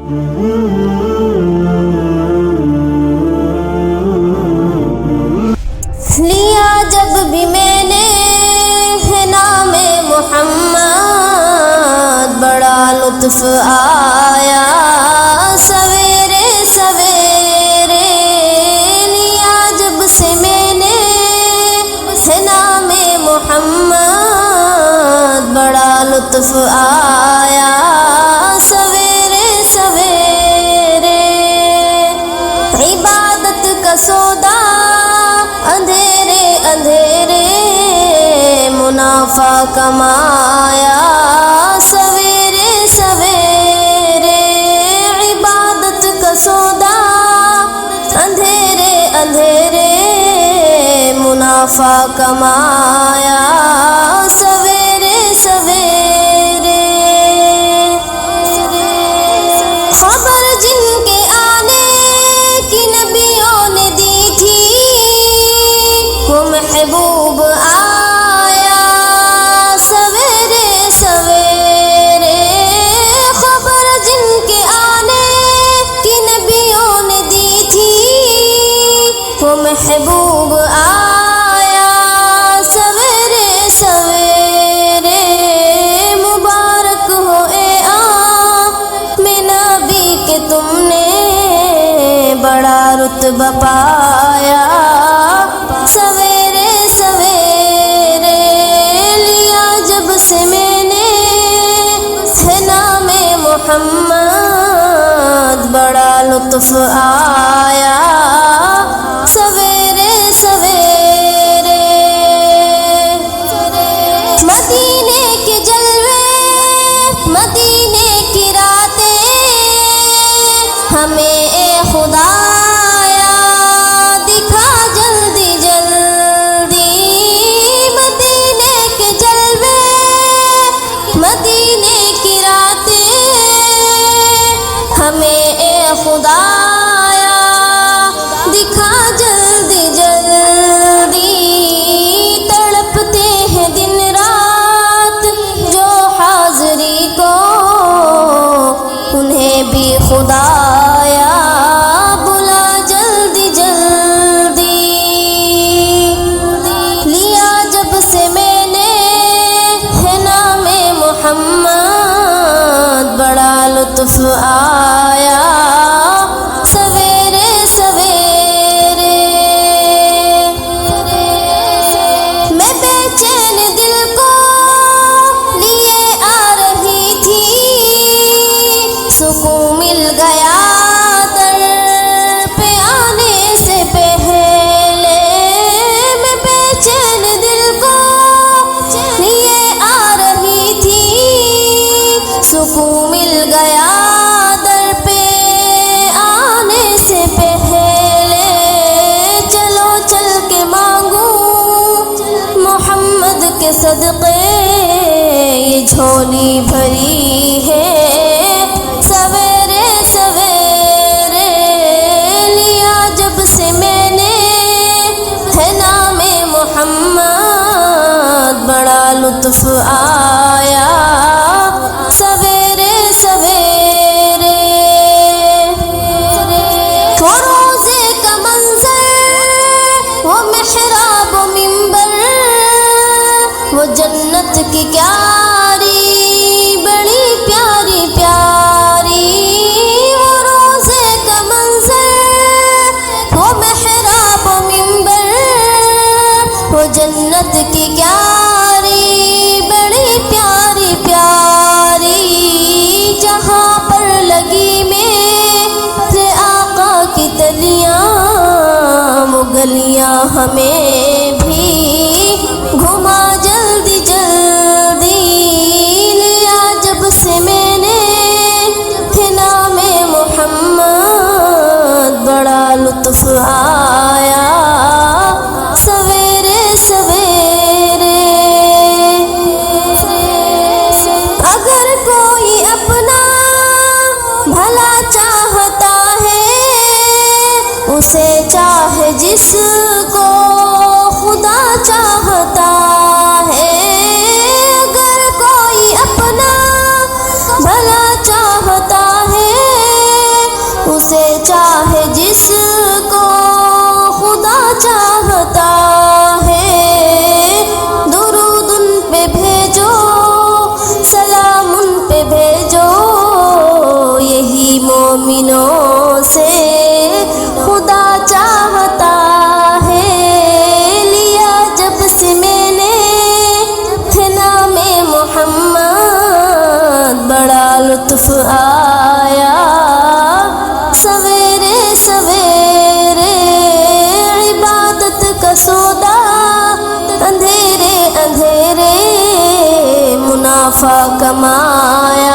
لیا جب بھی میں نے ہے نام محمد بڑا لطف آیا سویرے سویرے، لیا جب سے میں نے ہے نام محمد بڑا لطف آیا سویرے سویرے، عبادت کا سودا اندھیرے اندھیرے منافع کمایا سویرے سویرے، عبادت کا سودا اندھیرے اندھیرے منافع کمایا سویرے سویرے، خبر جن کے آنے کی نبیوں نے دی تھی وہ محبوب آیا سویرے سویرے، خبر جن کے آنے کی نبیوں نے دی تھی وہ محبوب آیا سویرے سویرے، مبارک ہو اے عام نبی کہ تم نے بڑا رتبہ پایا سویرے سویرے، لیا جب سے میں نے ہے نام محمد بڑا لطف آیا سویرے سویرے، مدینے کے جلوے مدینے کی راتیں ہمیں اے خدایا دکھا جلدی جلدی، مدینے کے جلوے مدینے کی راتیں ہمیں اے خدایا دکھا جلدی جلدی، تڑپتے ہیں دن رات جو حاضری کو انہیں بھی خدایا بلا جلدی جلدی، لیا جب سے میں نے ہے نام محمد بڑا لطف آیا سویرے سویرے، میں بے چین دل کو لیے آ رہی تھی سکون مل گیا در پہ آنے سے پہلے، میں بے چین دل کو لیے آ رہی تھی سکون مل گیا در پہ آنے سے پہلے، چلو چل کے مانگوں محمد کے صدقے یہ جھولی بھری ہے سویرے سویرے، لیا جب سے میں نے ہے نام محمد بڑا لطف آیا سویرے سویرے، وہ روزے کا منظر وہ محراب و منبر وہ جنت کی کیاری بڑی پیاری پیاری، وہ روزے کا منظر وہ محراب و منبر وہ جنت کی کیاری بڑی پیاری پیاری، جہاں پر لگی میرے آقا کی تلیاں وہ گلیاں ہمیں بھی گھما جلدی جلدی، لیا جب سے میں نے ہے نام محمد بڑا لطف آیا سویرے سویرے، اگر کوئی اپنا بھلا چاہتا ہے اسے چاہے جس کو خدا چاہتا ہے، اگر کوئی اپنا بھلا چاہتا ہے جس کو خدا چاہتا ہے درود ان پہ بھیجو، سلام ان پہ بھیجو، یہی مومنوں سے خدا چاہتا ہے۔ لیا جب سے میں نے تھے نام محمد، بڑا لطف آیا سویرے سویرے، عبادت کا سودا اندھیرے اندھیرے، منافع کمایا